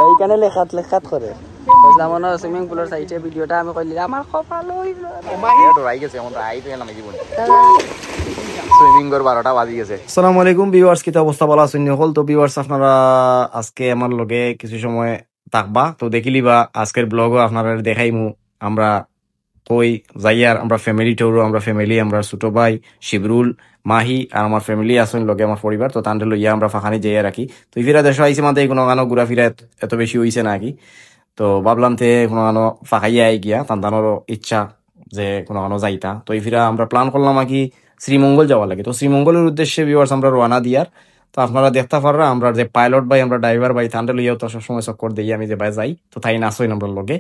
এইখানে লেখাত লেখাত করে বুঝলাম না সুইমিং পুলের সাইডে ভিডিওটা আমি কইলি আমার কপাল হইল রাই গেছে এখন রাই তো নামে জীবন সুইমিং কর 12টা বাজি গেছে। আসসালামু আলাইকুম ভিউয়ার্স, কি অবস্থা বলা শুনি হল তো ভিউয়ার্স, আপনারা আজকে আমার লগে কিছু সময় থাকবা তো দেখিলিবা আজকের ব্লগও আপনারা দেখাইমু আমরা কই যাইয়ার আমরা ফ্যামিলি টুরও আমরা ফ্যামিলি আমরা ছোট ভাই শিবরুল মাহি আর আমার ফ্যামিলি আসুন লগে আমার পরিবার তো তান্ডে লইয়া আমরা ফাঁকানি যাইয়া রাখি তো ফিরা দেশ আইসি মাঝে কোনো গানো ঘুরা ফিরা এত বেশি হইছে নাকি তো ভাবলাম তে কোনো গানো ফাঁকাইয়া আই গিয়া তান্দানোরও ইচ্ছা যে কোনো গানো যাইতা তো এই ফিরা আমরা প্ল্যান করলাম আর কি শ্রীমঙ্গল যাওয়া লাগে তো শ্রীমঙ্গলের উদ্দেশ্যে ভিউয়ার্স আমরা রওনা দিয়ার তো আপনারা দেখতে পাররা আমরা যে পাইলট ভাই আমরা ড্রাইভার ভাই তান্ডে লইয়াও তো সবসময় চক্কর দিই আমি যে ভাই যাই তো তাই নাচইন আমরা লগে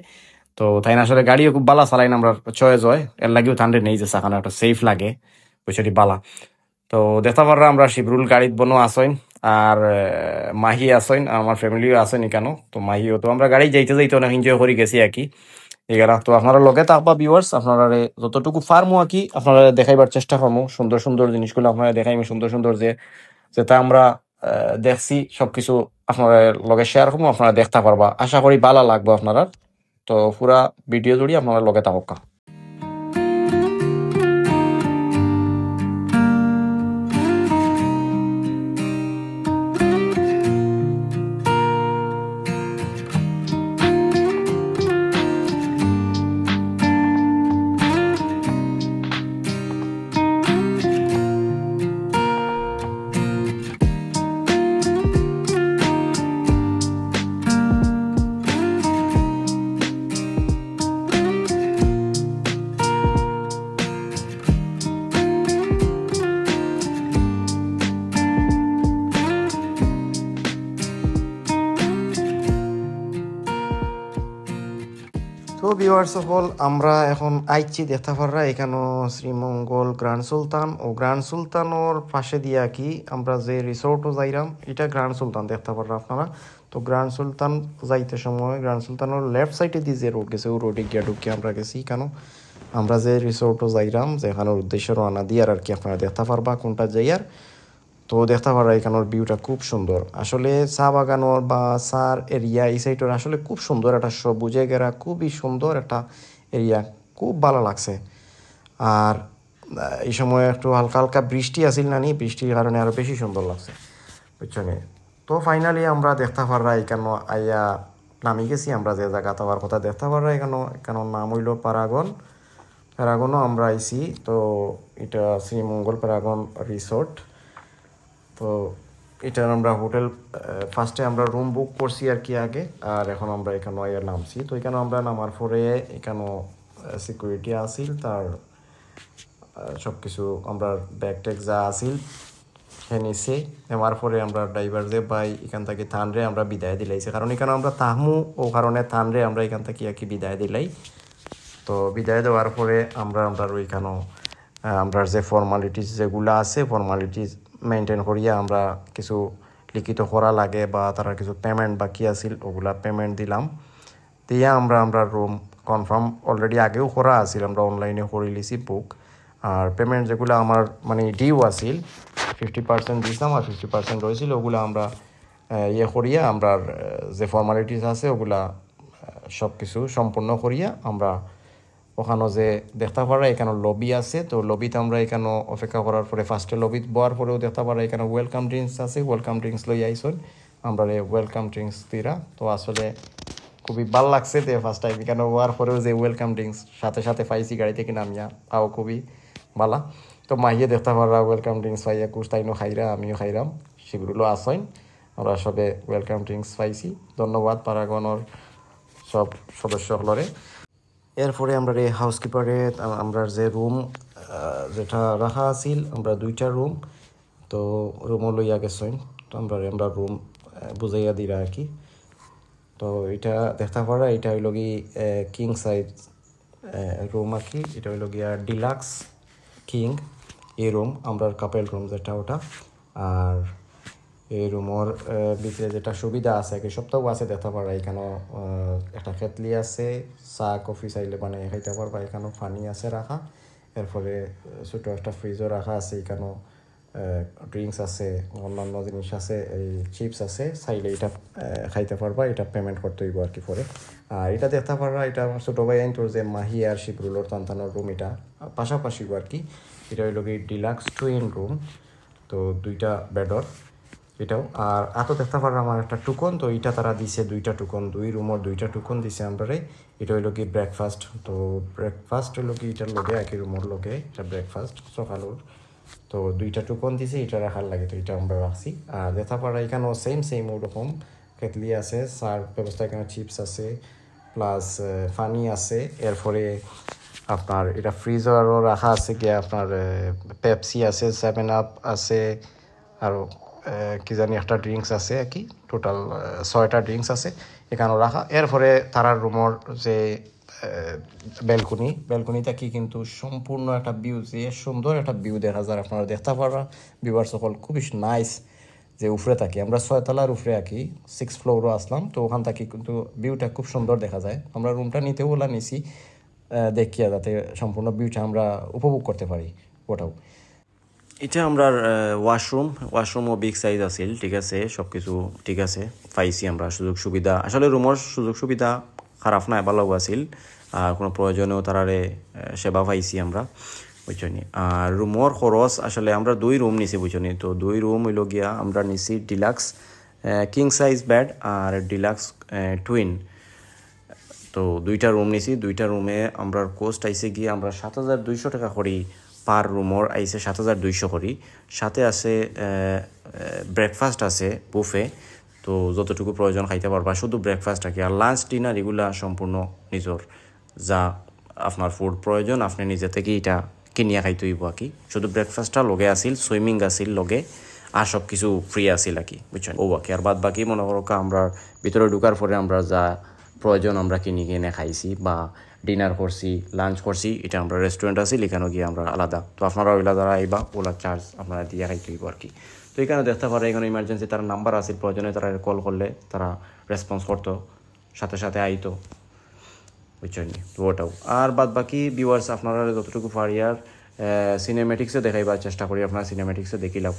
তো তাই না আসলে গাড়িও খুব বালা চালাইন আমরা চয়েস হয় এর লাগেও ঠান্ডে নেই যে চাকানো একটা সেফ লাগে ওইসবই বালা তো দেখতে পাররা আমরা শিবরুল গাড়িত বনো আসইন আর মাহি আসইন আর আমার ফ্যামিলিও আসেন কেন তো মাহিও তো আমরা গাড়ি যাইতে যাইতে অনেক এনজয় করে গেছি আর কি এগারা তো আপনারা লগে থাকবা ভিউয়ার্স আপনারা যতটুকু ফার্মও আর কি আপনারা দেখাইবার চেষ্টা করবো সুন্দর সুন্দর জিনিসগুলো আপনারা দেখাইমু সুন্দর সুন্দর যে যেটা আমরা দেখছি সবকিছু আপনারা লগে শেয়ার করবো আপনারা দেখতে পারবা আশা করি ভালো লাগবে আপনারা তো পুরা ভিডিও জুড়ি আপনারা লগে থাকা। তো ভিউয়ার্স সকল আমরা এখন আইছি দেখতে পাররা এখানে শ্রীমঙ্গল গ্র্যান্ড সুলতান ও গ্র্যান্ড সুলতানোর পাশে দিয়া কি আমরা যে রিসোর্টও যাইরাম এটা গ্র্যান্ড সুলতান দেখতে পাররা আপনারা তো গ্র্যান্ড সুলতান যাইতে সময় গ্র্যান্ড সুলতানোর লেফট সাইডে দিয়ে যে রোড গেছে ওই রোডে গিয়া ঢুকিয়ে আমরা গেছি কেন আমরা যে রিসোর্টও যাইরাম যেখানে উদ্দেশ্যে রানা দিয়ার আর কি আপনারা দেখতে পারবা কোনটা যাইয়ার তো দেখতে পারা এখানের ভিউটা খুব সুন্দর আসলে চা বাগানোর বা চার এরিয়া এই সাইডের আসলে খুব সুন্দর একটা সবুজে ঘেরা খুবই সুন্দর একটা এরিয়া খুব ভালো লাগছে আর এই সময় একটু হালকা হালকা বৃষ্টি আসিল না নি বৃষ্টির কারণে আরও বেশি সুন্দর লাগছে বুঝছনি তো ফাইনালি আমরা দেখতে পাররা এখানে আইয়া নামি গেছি আমরা যে জায়গা যাওয়ার কথা দেখতে পাররা এখানে নাম হইল প্যারাগনও আমরা আইছি তো এটা শ্রীমঙ্গল প্যারাগন রিসোর্ট তো এটা আমরা হোটেল ফার্স্টে আমরা রুম বুক করছি আর কি আগে আর এখন আমরা এখানে আইয়া নামছি তো এখানে আমরা নামার পরে এখানে সিকিউরিটি আসিল তার সব কিছু আমরা ব্যাগ ট্যাগ যা আসিল সে নিছে নেওয়ার পরে আমরা ড্রাইভার যে ভাই এখান থেকে থানরে আমরা বিদায় দিলাইছি কারণ এখানে আমরা তাহমু ও কারণে থানরে আমরা এখান থেকে আর কি বিদায় দিলাই তো বিদায় দেওয়ার পরে আমরা ওইখানে আমরা যে ফর্মালিটিস যেগুলো আছে ফর্মালিটিস মেনটেন করিয়া আমরা কিছু লিখিত করা লাগে বা তারা কিছু পেমেন্ট বাকি আছিল ওগুলা পেমেন্ট দিলাম দিয়া আমরা রুম কনফার্ম অলরেডি আগেও করা আছিল আমরা অনলাইনে করে লিছি বুক আর পেমেন্ট যেগুলো আমার মানে ডিউ আছিল 50% দিছিলাম আর 50% রয়েছিল ওগুলো আমরা করিয়া আমরা যে ফর্মালিটিস আছে ওগুলা সব কিছু সম্পূর্ণ করিয়া আমরা ওখানে যে দেখতে পারা এখানে লবি আছে তো লবিতে আমরা এখানে অপেক্ষা করার পরে ফার্স্টে লবিত বওয়ার পরেও দেখতে পারা এখানে ওয়েলকাম ড্রিঙ্কস আছে ওয়েলকাম ড্রিঙ্কস লই আইসন আমরা ওয়েলকাম ড্রিঙ্কস দিরা তো আসলে খুবই ভাল লাগছে যে ফার্স্ট টাইম এখানে হওয়ার পরেও যে ওয়েলকাম ড্রিঙ্কস সাথে সাথে পাইছি গাড়ি থেকে নামিয়া তাও খুবই ভালা তো মাইয়ে দেখতে পারা ওয়েলকাম ড্রিঙ্কস পাইয়া কুস্তাইনও খাইরা আমিও খাইরাম সেগুলো আসইন আমরা সবে ওয়েলকাম ড্রিঙ্কস পাইছি ধন্যবাদ প্যারাগনের সব সদস্যগুলোরে এরপরে আমরা এই হাউসকিপারে আমরা যে রুম যেটা রাখা আছিল আমরা 2টা রুম তো রুমও লইয়া গেছেন তো আমরা রুম বুঝাইয়া দিরা আর কি তো এটা দেখতে পারা এটা হইল কি কিং সাইজ রুম আর কি এটা হইল গিয়া ডিলাক্স কিং এই রুম আমরা কাপেল রুম যেটা ওটা আর এই রুমের ভিতরে যেটা সুবিধা আছে কি সবটাও আছে দেখতে পারা এখানে একটা কেটলি আছে চা কফি চাইলে বানিয়ে খাইতে পারবা এখানে পানি আছে রাখা এরপরে ছোটো একটা ফ্রিজও রাখা আছে এখানে ড্রিঙ্কস আছে, অন্যান্য জিনিস আছে, এই চিপস আছে, চাইলে এটা খাইতে পারবা, এটা পেমেন্ট করতে হইব আর কি পরে। আর এটা দেখতে পারবা, এটা আমার ছোটো ভাই আইন তোর যে মাহি আর শিবরুলোর তান্তানোর রুম, এটা পাশাপাশি আর কি। এটা হইল কি ডিলাক্স টুইন রুম, তো 2টা বেডর এটাও। আর এত দেখতে পারো আমার একটা টুকন, তো এটা তারা দিছে 2টা টুকন, 2 রুমের 2টা টুকন দিছে আমরা। এটা হইল কি ব্রেকফাস্ট, তো ব্রেকফাস্ট হইল কি এটার লগে একই রুমের লগে এটা ব্রেকফাস্ট সকালের, তো 2টা টুকন দিছে, এটা রাখার লাগে, তো এটা আমরা রাখছি। আর দেখা পারা এখানেও সেম ওরকম কেটলি আছে, সার ব্যবস্থা, এখানে চিপস আছে প্লাস পানি আছে। এরপরে আপনার এটা ফ্রিজারও রাখা আছে গিয়ে, আপনার পেপসি আছে, 7 আপ আছে, আরও কি জানি একটা ড্রিঙ্কস আছে আর কি, টোটাল 6টা ড্রিঙ্কস আছে এখানেও রাখা। এরপরে তারার রুমের যে ব্যালকনিটা কি কিন্তু সম্পূর্ণ একটা ভিউ, যে সুন্দর একটা ভিউ দেখা যায়, আপনারা দেখতে পারবা ভিউয়ার সকল খুবই নাইস। যে উপরে থাকি আমরা 6 তলার উপরে আঁকি, 6th ফ্লোরও আসলাম, তো ওখান থেকে কিন্তু ভিউটা খুব সুন্দর দেখা যায়। আমরা রুমটা নিতেও বলা নিছি দেখিয়া, যাতে সম্পূর্ণ ভিউটা আমরা উপভোগ করতে পারি ওটাও। এটা আমরা ওয়াশরুমও বিগ সাইজ আছিল, ঠিক আছে, সব কিছু ঠিক আছে পাইছি আমরা। সুযোগ সুবিধা আসলে রুমের সুযোগ সুবিধা খারাপ না, ভালো আছিল, আর কোনো প্রয়োজনেও তারারে সেবা পাইছি আমরা, বুঝছনি। আর রুমের খরচ আসলে আমরা 2 রুম নিছি, বুঝছনি। তো 2 রুম হইল গিয়া আমরা নিছি ডিলাক্স কিং সাইজ বেড আর ডিলাক্স টুইন, তো 2টা রুম নিছি। 2টা রুমে আমরা কোস্ট আইসে গিয়ে আমরা 7,200 টাকা করি পার রুমর, আইসে 7,200 করি। সাথে আছে ব্রেকফাস্ট আছে বুফে, তো যতটুকু প্রয়োজন খাইতে পারবা, শুধু ব্রেকফাস্ট আর কি। আর লাঞ্চ ডিনার এগুলা সম্পূর্ণ নিজর, যা আপনার ফুড প্রয়োজন আপনি নিজে থেকে এটা কিনিয়া খাইতে হইব আর কি। শুধু ব্রেকফাস্টটা লগে আসিল, সুইমিং আসিল লগে, আর সব কিছু ফ্রি আসিল আর কি, বুঝছেন। ও বাকি আর বাদ বাকি মনে করো আমরা ভিতরে ঢুকার পরে আমরা যা প্রয়োজন আমরা কিনে খাইছি, বা ডিনার করছি, লাঞ্চ করছি, এটা আমরা রেস্টুরেন্ট আছি, এখানেও গিয়ে আমরা আলাদা। তো আপনারা ওইলা যারা আইবা ওলা চার্জ আপনারা দিয়ে খাইতে হইব আর কি। তো এখানে দেখতে পারে এখানে ইমার্জেন্সি তার নাম্বার আছে, প্রয়োজনে তারা কল করলে তারা রেসপন্স করতো, সাথে আইতো, বুঝছেন। তো ওটাও। আর বাদ বাকি ভিউয়ার্স আপনারা যতটুকু পারি আর সিনেমেটিক্সে দেখাইবার চেষ্টা করি, আপনারা সিনেমেটিক্সে দেখি লাভ।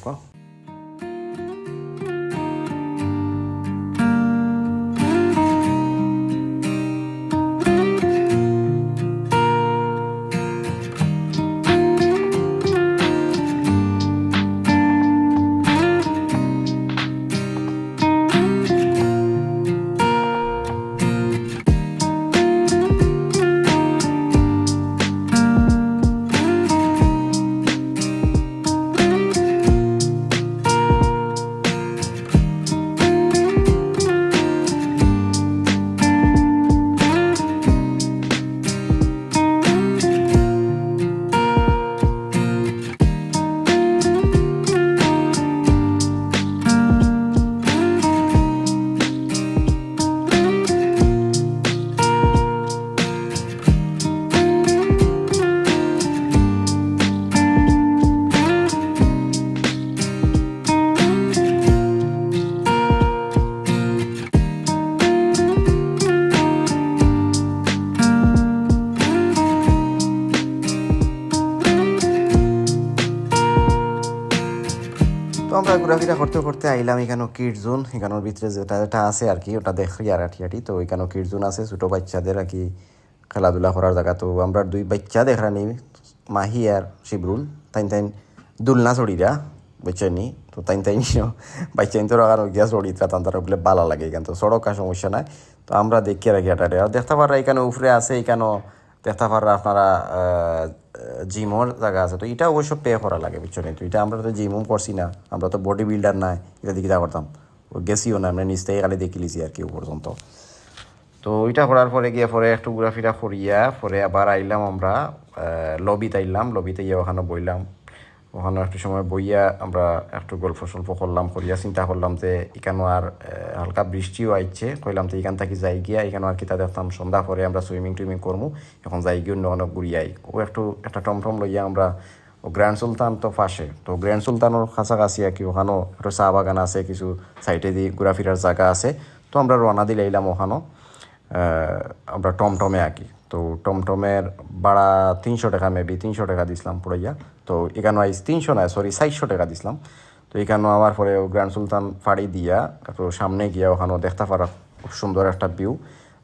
তো আমরা ঘোরাফেরা করতে করতে আইলাম এখানেও কিড জোন, এখানোর ভিতরে যেটা আছে আর কি, ওটা দেখি আর আটি তো এখানেও কিড জোন আছে, ছোটো বাচ্চাদের আর কি খেলাধুলা করার জায়গা। তো আমরা 2 বাচ্চা দেখানি, মাহি আর শিবরুল, তাই দুলনা চড়িরা, বুঝছেনি। তো তাই বাচ্চা তো আর গিয়া চড়িতা তারা বলে ভালো লাগে, এখান তো সড়কা সমস্যা নাই। তো আমরা দেখিয়ে রাখি আটারে। আর দেখতে পারা এখানে উপরে আছে, এখানেও দেখতে পারা আপনারা জিমর জায়গা আছে। তো এটা অবশ্য পে করা লাগে, বুঝছো না। তো এটা আমরা তো জিমও করছি না, আমরা তো বডি বিল্ডার নাই, এটা দিকে যা করতাম গেছিও না, আমরা নিচ থেকে খালি দেখি লিছি আর কি পর্যন্ত। তো ওইটা করার পরে গিয়ে পরে একটু ঘোরাফেরা করিয়া পরে আবার আইলাম আমরা লবিতে আইলাম, লবিতে গিয়ে ওখানে বইলাম। ওখানে একটু সময় বইয়া আমরা একটু গল্প সল্প করলাম, করিয়া চিন্তা করলাম যে এখানেও আর হালকা বৃষ্টিও আইছে, কইলাম তো এখান থেকে যাই গিয়া এখানেও আর কি তা দেখতাম সন্ধ্যা পরে আমরা সুইমিং করবো, এখন যাই গিয়ে অন্য ঘুরিয়াই। ও একটা টমটম লইয়া আমরা গ্র্যান্ড সুলতান তো পাশে, তো গ্র্যান্ড সুলতানের কাছাকাছি আর কি, ওখানেও একটু চা বাগান আছে, কিছু সাইডে দিয়ে ঘোরাফেরার জায়গা আছে। তো আমরা রওনা দিলে এলাম ওখানেও আমরা টমটমে আঁকি। তো টমটমের ভাড়া 300 টাকা মেবি 300 টাকা দিছিলাম পুরাইয়া তো এখানে আইস 300 না সরি 400 টাকা দিছিলাম তো এখানে আমার পরে গ্র্যান্ড সুলতান ফাড়ি দিয়া তো সামনে গিয়া ওখানেও দেখতে পারা খুব সুন্দর একটা ভিউ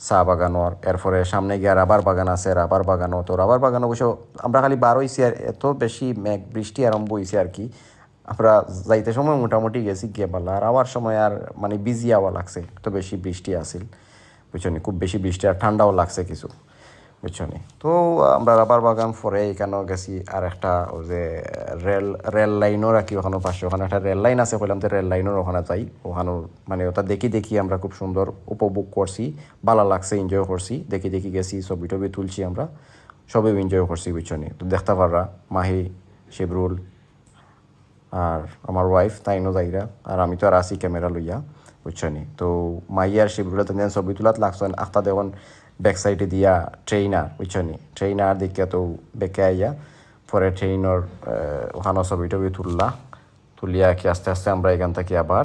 চা বাগানোর এরপরে সামনে গিয়া রাবার বাগান আছে রাবার বাগানও তো রাবার বাগান অবশ্য আমরা খালি বার হইছি আর এত বেশি মেঘ বৃষ্টি আরম্ভ হয়েছে আর কি আমরা যাইতে সময় মোটামুটি গেছি গিয়ে পারলা আর আবার সময় আর মানে বিজি আওয়া লাগছে এত বেশি বৃষ্টি আসিল বুঝছনি খুব বেশি বৃষ্টি আর ঠান্ডাও লাগছে কিছু বুঝছনি তো আমরা রাবার বাগান পরে এখানেও গেছি আর একটা ওই যে রেল লাইনও রাখি ওখানেও পাশে ওখানে একটা রেল লাইন আছে বললাম তো রেল লাইনের ওখানে যাই ওখানে মানে ওটা দেখি আমরা খুব সুন্দর উপভোগ করছি ভালো লাগছে এনজয় করছি দেখি গেছি ছবি টবি তুলছি আমরা সবই এনজয় করছি বুঝছনি তো দেখতে পাররা মাহি শিবরুল আর আমার ওয়াইফ তাইনও যাইরা আর আমি তো আর আসি ক্যামেরা লইয়া বুঝছনি তো মাইয়ার শিবরুলে তো ছবি তোলাত লাগছেন আখতা দেখুন ব্যাক সাইডে দিয়া ট্রেইনার বুঝছনি ট্রেইনার দেখিয়া তো বেঁকে আইয়া পরে ট্রেইনের ওখানে ছবি টবি তুলিয়া কি আস্তে আস্তে আমরা এখান থেকে আবার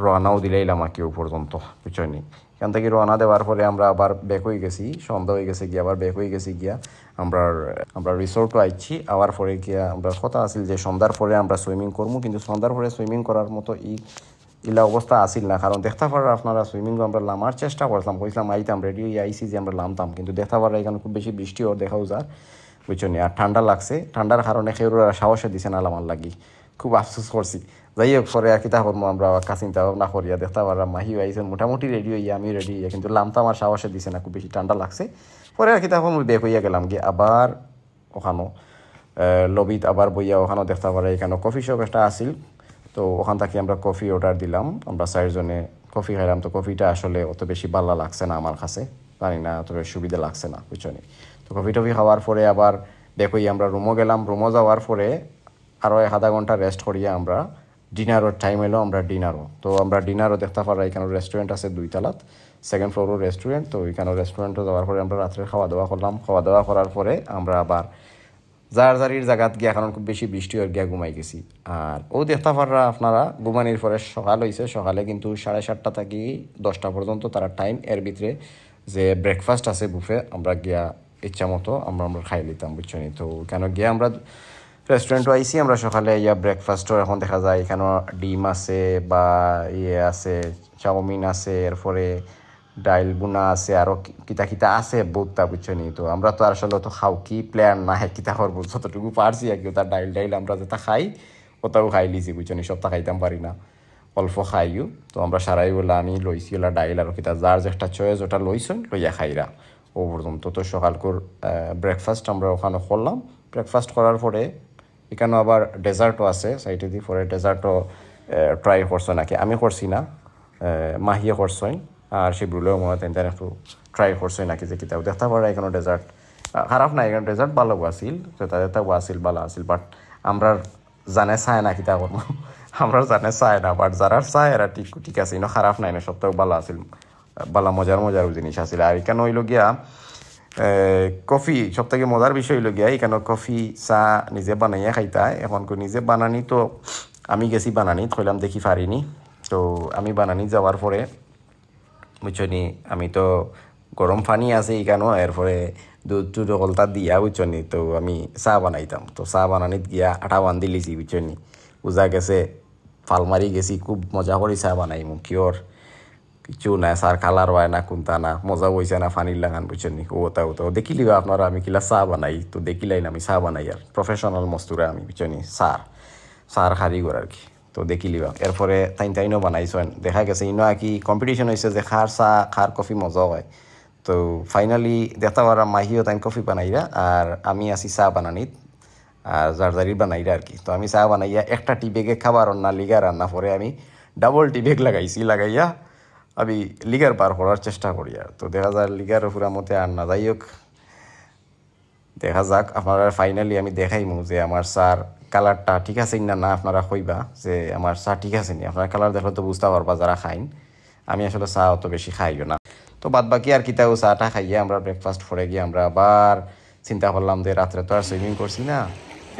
রওনাও দিলাইলাম আর কেউ পর্যন্ত বুঝছনি এখান থেকে রওনা দেওয়ার পরে আমরা আবার ব্যাক হয়ে গেছি সন্ধ্যা হয়ে গেছে গিয়া আবার ব্যাক হয়ে গেছি গিয়া আমরা রিসোর্টও আইছি আবার পরে গিয়া আমরা কথা আসিল যে সন্ধ্যার পরে আমরা সুইমিং করবো কিন্তু সন্ধ্যার পরে সুইমিং করার মতো ইলা অবস্থা আসিল না কারণ দেখতে পারা আপনারা সুইমিং আমরা নামার চেষ্টা করলাম কইছিলাম আইতাম রেডি আইসি যে আমরা নামতাম কিন্তু দেখতে পারা এখানে খুব বেশি বৃষ্টিও দেখাও যায় বুঝছনি আর ঠান্ডা লাগছে ঠান্ডার কারণে খেউরা সাহসে দিছে না আমার লাগি খুব আফসোস করছি যাই হোক পরে আর কিতা করবো আমরা চিন্তা ভাবনা করিয়া দেখতে পারলাম মাহিও আইসে মোটামুটি রেডি হইয়া আমি রেডি হইয়া কিন্তু নামতাম আর সাহসে দিছে না খুব বেশি ঠান্ডা লাগছে পরে আর কিতা করবো বেক হইয়া গেলাম গিয়ে আবার ওখানো লবিত আবার বইয়া ওখানেও দেখতে পারা এখানে কফি শপ একটা আসিল তো ওখান থেকে আমরা কফি অর্ডার দিলাম আমরা 4 জনে কফি খাইলাম তো কফিটা আসলে অত বেশি ভালো লাগছে না আমার কাছে জানি না অত বেশি সুবিধা লাগছে না বুঝছনি তো কফি টফি খাওয়ার পরে আবার দেখই আমরা রুমও গেলাম রুমও যাওয়ার পরে আরও 1/2 ঘন্টা রেস্ট করিয়া আমরা ডিনারের টাইম এলো আমরা ডিনারও তো আমরা ডিনারও দেখতে পারা এখানে রেস্টুরেন্ট আছে 2 তলাত 2nd ফ্লোরও রেস্টুরেন্ট তো ওইখানে রেস্টুরেন্টে যাওয়ার পরে আমরা রাত্রে খাওয়া দাওয়া করলাম খাওয়া দাওয়া করার পরে আমরা আবার জারির জায়গাত গিয়া এখন খুব বেশি বৃষ্টি হয়ে গিয়া ঘুমাই গেছি আর ও দেখতে পাররা আপনারা ঘুমানির পরে সকাল হয়েছে সকালে কিন্তু 7:30 থেকে 10টা পর্যন্ত তারা টাইম এর ভিতরে যে ব্রেকফাস্ট আছে বুফে আমরা গিয়া ইচ্ছা মতো আমরা খাই লিতাম বুঝছনি তো কেন গিয়া আমরা রেস্টুরেন্টও আইসি আমরা সকালে ইয়া ব্রেকফাস্টও এখন দেখা যায় এখানে ডিম আছে বা আছে চাউমিন আছে এরপরে ডাইল বুনা আছে আরও কিতা আছে বহুতটা বুঝছনি তো আমরা তো আসলে তো খাও কি প্ল্যান না হ্যাঁ কিতা করবো যতটুকু পারছি আর কি ওটা ডাইল আমরা যেটা খাই ওটাও খাই লিছি বুঝছনি সবটা খাইতাম পারি না অল্প খাইও তো আমরা সারাই বলে আমি লইছি ওলা ডাইল আর কিতা যার যে একটা চয়েস ওটা লইছেন লইয়া খাইরা ও পর্যন্ত তো সকালকর ব্রেকফাস্ট আমরা ওখানে করলাম ব্রেকফাস্ট করার পরে এখানেও আবার ডেজার্টও আছে সাইডে দিয়ে পরে ডেজার্টও ট্রাই করছো নাকি আমি করছি না মাহিয়ে করছই আর শিবরুলেও মনে হয় তাই একটু ট্রাই করছই নাকি যে কিতাব দেখতে পারা এখানে ডেজার্ট খারাপ না এখানে ডেজার্ট ভালো আসিল তো তাদের আসিল ভালো আসিল বাট আমরা জানে চায় না কিতা করবো আমরা জানে চায় না বাট যারা চায় এরা ঠিক আছে ইনো খারাপ নাই না সবটাও ভালো আসিল ভালো মজার জিনিস আসিল আর এখানে হইল গিয়া কফি সব থেকে মজার বিষয় হইল গিয়া এখানে কফি চা নিজে বানাইয়া খাইতা এখন নিজে বানানি তো আমি গেছি বানানি থইলাম দেখি পারিনি তো আমি বানানি যাওয়ার পরে বুঝছনি আমি তো গরম পানি আছে এখানেও এরপরে দুধ কলতা দিয়া বুঝছনি তো আমি চা বানাইতাম তো চা বানানিত গিয়া আটা বান্ধি লিছি বুঝছনি বুঝা গেছে ফালমারি গেছি খুব মজা করে চা বানাইমু কিওর কিছু না সার কালার হয় না কোনটা না মজা হয়েছে না পানির লাগান বুঝছনি ওটাও দেখিলিবা আপনারা আমি কিলা চা বানাই তো দেখিলাই না আমি চা বানাই আর প্রফেশনাল মস্তুরা আমি বুঝছনি সার কারিগর আর কি তো দেখিলিবা এরপরে তাইনও বানাইছেন দেখা গেছে ইনো আর কি কম্পিটিশন হয়েছে যে খার কফি মজা হয় তো ফাইনালি দেখতে পারা মাহিও তাইন কফি বানাইরা আর আমি আছি চা বানানিত আর জারজারি বানাইরা আর কি তো আমি চা বানাইয়া একটা টি বেগে খাবার না লিগার রান্না পরে আমি ডাবল টি বেগ লাগাইয়া আমি লিগার পার করার চেষ্টা করি আর তো দেখা যায় লিগার পুরা মতে আর না যাই হোক দেখা যাক আপনারা ফাইনালি আমি দেখাইমু যে আমার চার কালারটা ঠিক আছে না আপনারা কইবা যে আমার চা ঠিক আছে নি আপনারা কালার দেখলে তো বুঝতে পারবা যারা খাইন আমি আসলে চা অত বেশি খাইও না তো বাদ বাকি আর কিতাও চাটা খাইয়ে আমরা ব্রেকফাস্ট করে গিয়ে আমরা আবার চিন্তা করলাম যে রাত্রে তো আর সুইমিং করছি না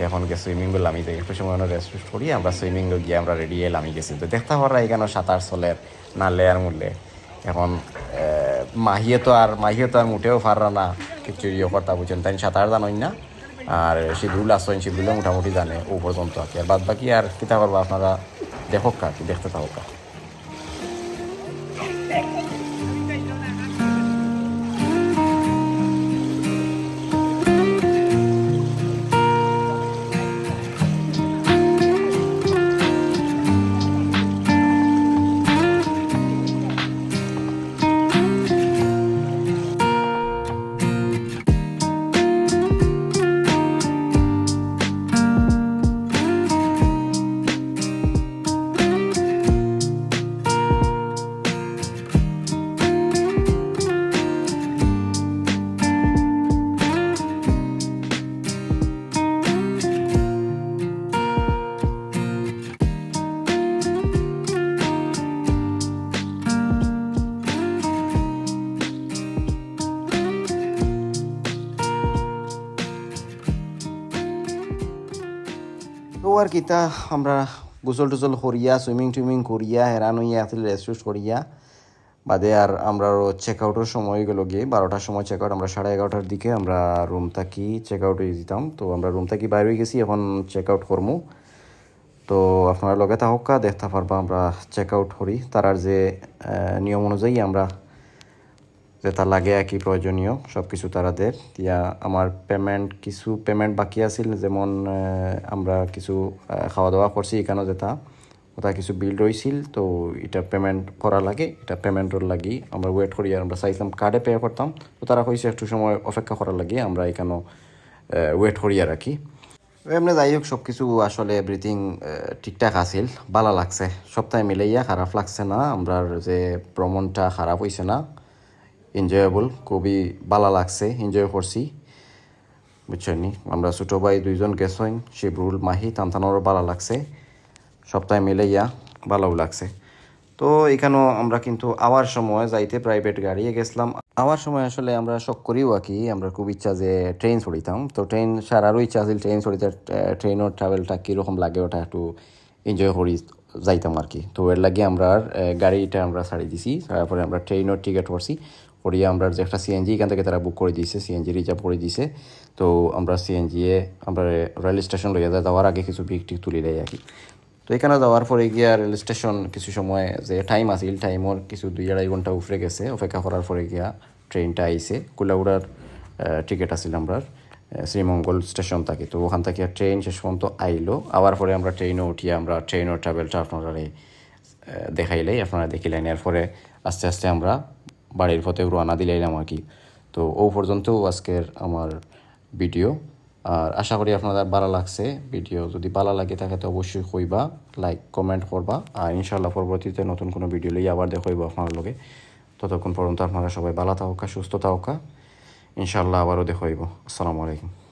এখন গিয়ে সুইমিং করলাম আমি একটু সময় রেস্ট করি আমরা সুইমিং গিয়ে আমরা রেডি এলাম আমি গেছি তো দেখতে পারা এখানে সাঁতার চলের না লেয়ার মূল্যে এখন মাহিয়ে তো আর মুঠেও পাররা না কিছু ইয়ে করতা বুঝছেন তাই সাঁতার জানেন না আর শিবরুল আসেন শিবরুলে মোটামুটি জানে ও পর্যন্ত আর কি আর বাদ বাকি আর কিতা করবো আপনারা দেখোক কা কি দেখতে থাকুক কা তো আর কিতা আমরা গোসল টোসল করিয়া সুইমিং টুইমিং করিয়া হেরান হইয়া আসলে রেস্ট করিয়া বাদে আর আমরা চেক আউটের সময় গেল গিয়ে 12টার সময় চেক আউট আমরা 11:30টার দিকে আমরা রুম থাকি চেক আউট হয়ে যেতাম তো আমরা রুম থাকি বাইরে হয়ে গেছি এখন চেক আউট করবো তো আপনারা লগে থাকা দেখতে পারবা আমরা চেক আউট করি তার যে নিয়ম অনুযায়ী আমরা যেটা লাগে আর কি প্রয়োজনীয় সব কিছু তারাদের দিয়া আমার কিছু পেমেন্ট বাকি আছিল যেমন আমরা কিছু খাওয়া দাওয়া করছি এখানে যেটা ওটা কিছু বিল রয়েছিল তো এটা পেমেন্ট করা লাগে এটা পেমেন্টের লাগি আমরা ওয়েট করি আর আমরা চাইছিলাম কার্ডে পে করতাম তো তারা কইছে একটু সময় অপেক্ষা করার লাগে আমরা এখানে ওয়েট করি আর কি এমনি যাই হোক সব কিছু আসলে এভরিথিং ঠিকঠাক আছিল ভালো লাগছে সপ্তাহে মিলাইয়া খারাপ লাগছে না আমরা যে ভ্রমণটা খারাপ হয়েছে না এনজয়েবল খুবই ভালো লাগছে এনজয় করছি বুঝছেন নি আমরা ছোটো ভাই 2 জন গেছেন শিবরুল মাহি টানটানোরও ভালো লাগছে সপ্তাহে মিলাইয়া ভালোও লাগছে তো এখানেও আমরা কিন্তু আওয়ার সময় যাইতে প্রাইভেট গাড়িয়ে গেছিলাম আওয়ার সময় আসলে আমরা শখ করিও আর কি আমরা খুব ইচ্ছা যে ট্রেন চড়িতাম তো ট্রেন সারারও ইচ্ছা আছিল ট্রেন চড়িতে ট্রেনের ট্রাভেলটা কীরকম লাগে ওটা একটু এনজয় করি যাইতাম আর কি তো এর লাগে আমরা গাড়িটা আমরা ছাড়ি দিছি তারপরে আমরা ট্রেনের টিকিট করছি করিয়া আমরা যে একটা সিএনজি এখান থেকে তারা বুক করে দিয়েছে সিএনজি রিজার্ভ করে দিয়েছে তো আমরা সিএনজিয়ে আমরা রেল স্টেশন লইয়া যাওয়ার আগে কিছু পিক টিক তুলি দেয় আর কি তো এখানে যাওয়ার পরে গিয়া রেল স্টেশন কিছু সময় যে টাইম আছিল টাইমর কিছু 2-2.5 ঘন্টা উপরে গেছে অপেক্ষা করার পরে গিয়া ট্রেনটা আইছে কুলাউড়ার টিকিট আছিল আমরা শ্রীমঙ্গল স্টেশন থাকি তো ওখান থেকে ট্রেন শেষ পর্যন্ত আইলো আবার পরে আমরা ট্রেনে উঠিয়ে আমরা ট্রেনের ট্রাভেলটা আপনারা দেখাইলেই আপনারা দেখিলেন এরপরে আস্তে আস্তে আমরা বাড়ির পথে রওনা দিলাম আর কি তো ও পর্যন্ত আজকের আমার ভিডিও আর আশা করি আপনাদের ভালো লাগছে ভিডিও যদি ভালো লাগে থাকে তো অবশ্যই কইবা লাইক কমেন্ট করবা আর ইনশাআল্লাহ পরবর্তীতে নতুন কোনো ভিডিও লই আবার দেখাইব আপনার লগে ততক্ষণ পর্যন্ত আপনারা সবাই ভালো থাকা সুস্থ থাকা ইনশাআল্লাহ আবারও দেখাইব আসসালামু আলাইকুম